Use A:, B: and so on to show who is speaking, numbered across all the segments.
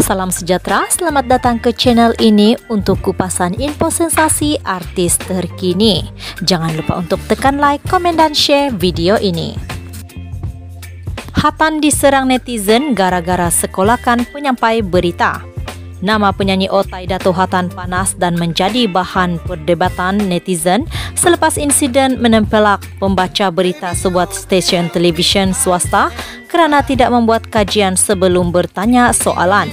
A: Salam sejahtera, selamat datang ke channel ini untuk kupasan info sensasi artis terkini. Jangan lupa untuk tekan like, komen, dan share video ini. Hatan diserang netizen gara-gara sekolahkan penyampai berita. Nama penyanyi Otai Dato' Hatan panas dan menjadi bahan perdebatan netizen selepas insiden menempelak pembaca berita sebuah stesen televisyen swasta kerana tidak membuat kajian sebelum bertanya soalan.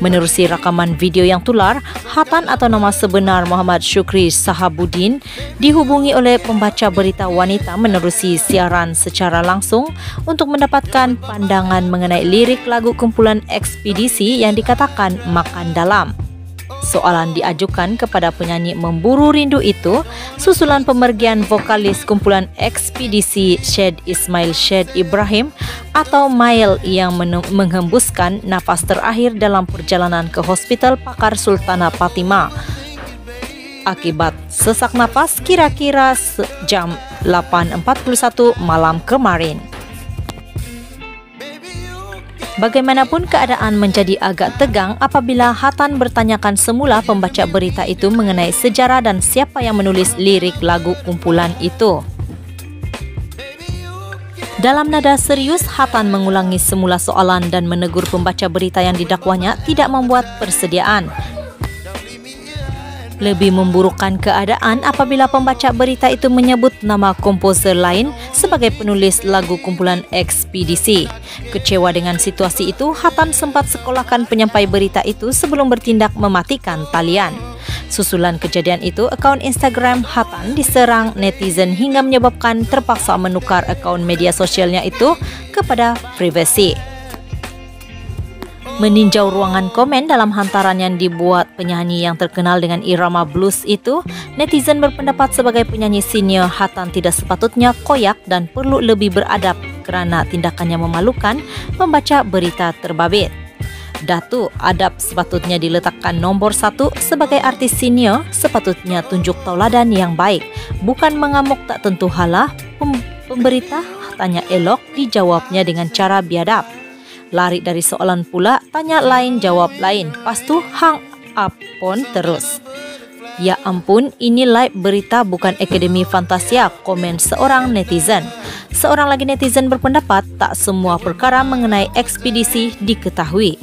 A: Menerusi rakaman video yang tular, Hatan atau nama sebenar Muhammad Syukri Sahabuddin dihubungi oleh pembaca berita wanita menerusi siaran secara langsung untuk mendapatkan pandangan mengenai lirik lagu kumpulan Ekspedisi yang dikatakan makan dalam. Soalan diajukan kepada penyanyi Memburu Rindu itu susulan pemergian vokalis kumpulan Ekspedisi Syed Ismail Syed Ibrahim atau Mail yang menghembuskan nafas terakhir dalam perjalanan ke Hospital Pakar Sultanah Fatimah akibat sesak nafas kira-kira jam 8.41 malam kemarin. Bagaimanapun keadaan menjadi agak tegang apabila Hatan bertanyakan semula pembaca berita itu mengenai sejarah dan siapa yang menulis lirik lagu kumpulan itu. Dalam nada serius, Hatan mengulangi semula soalan dan menegur pembaca berita yang didakwanya tidak membuat persediaan. Lebih memburukkan keadaan apabila pembaca berita itu menyebut nama komposer lain sebagai penulis lagu kumpulan Ekspedisi. Kecewa dengan situasi itu, Hatan sempat sekolahkan penyampai berita itu sebelum bertindak mematikan talian. Susulan kejadian itu, akaun Instagram Hatan diserang netizen hingga menyebabkan terpaksa menukar akaun media sosialnya itu kepada privasi. Meninjau ruangan komen dalam hantaran yang dibuat penyanyi yang terkenal dengan irama blues itu, netizen berpendapat sebagai penyanyi senior Hatan tidak sepatutnya koyak dan perlu lebih beradab kerana tindakannya memalukan pembaca berita terbabit. Datuk, adab sepatutnya diletakkan nombor 1 sebagai artis senior, sepatutnya tunjuk tauladan yang baik, bukan mengamuk tak tentu halah. Pemberita tanya elok dijawabnya dengan cara biadab. Lari dari soalan pula, tanya lain jawab lain, pastu hang up pon terus. Ya ampun, ini live berita bukan Akademi Fantasia, komen seorang netizen. Seorang lagi netizen berpendapat tak semua perkara mengenai Ekspedisi diketahui.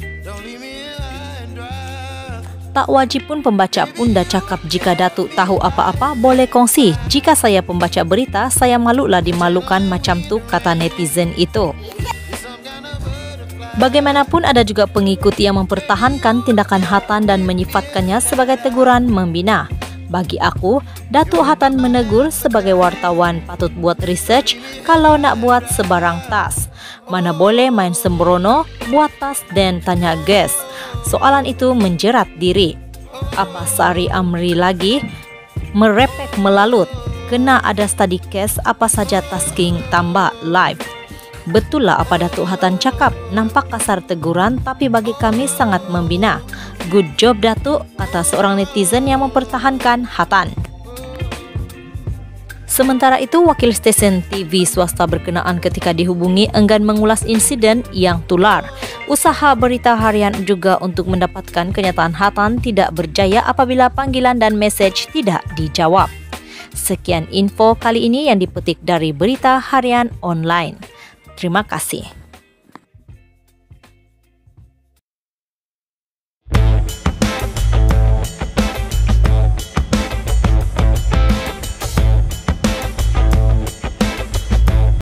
A: Tak wajib pun pembaca pun dah cakap jika Datuk tahu apa-apa boleh kongsi. Jika saya pembaca berita, saya malulah dimalukan macam tu, kata netizen itu. Bagaimanapun ada juga pengikut yang mempertahankan tindakan Hatan dan menyifatkannya sebagai teguran membina. Bagi aku, Datuk Hatan menegur sebagai wartawan patut buat research kalau nak buat sebarang tas. Mana boleh main sembrono, buat tas dan tanya guest. Soalan itu menjerat diri. Apa Sari Amri lagi? Merepek melalut. Kena ada study case apa saja tasking tambah live. Betul lah apa Datuk Hatan cakap, nampak kasar teguran tapi bagi kami sangat membina. Good job Datuk, kata seorang netizen yang mempertahankan Hatan. Sementara itu, wakil stesen TV swasta berkenaan ketika dihubungi enggan mengulas insiden yang tular. Usaha berita harian juga untuk mendapatkan kenyataan Hatan tidak berjaya apabila panggilan dan mesej tidak dijawab. Sekian info kali ini yang dipetik dari Berita Harian Online. Terima kasih.